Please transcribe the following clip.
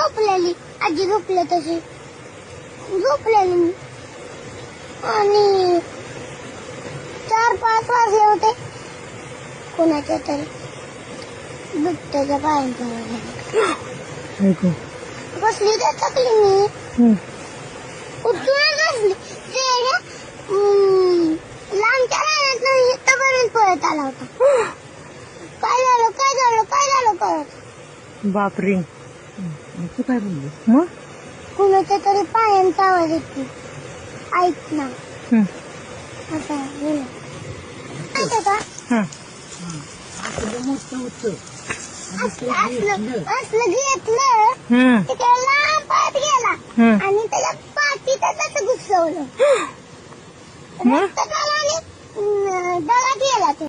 झोपलेली, आजी झोपले तशी झोपलेली मी. आणि 4-5 वाजले होते. कोणाच्या तरी बिबट्याच्या पायांच्या बसली तर थकली मी. उठून बसली ते लांबच्या रानात इथपर्यंत पळत आला होता. काय झालं काय झालं काय झालं कळत. बापरे. तू काय बोलली मग? कुणाच्या तरी पायांचा आवाज येतो. ऐक ना असं बोल का. असलं घेतलं तिकडे लांब पळत गेला आणि त्याच्या पाठीत तसं घुसवलं. रक्त झालं आणि दगात गेला तो.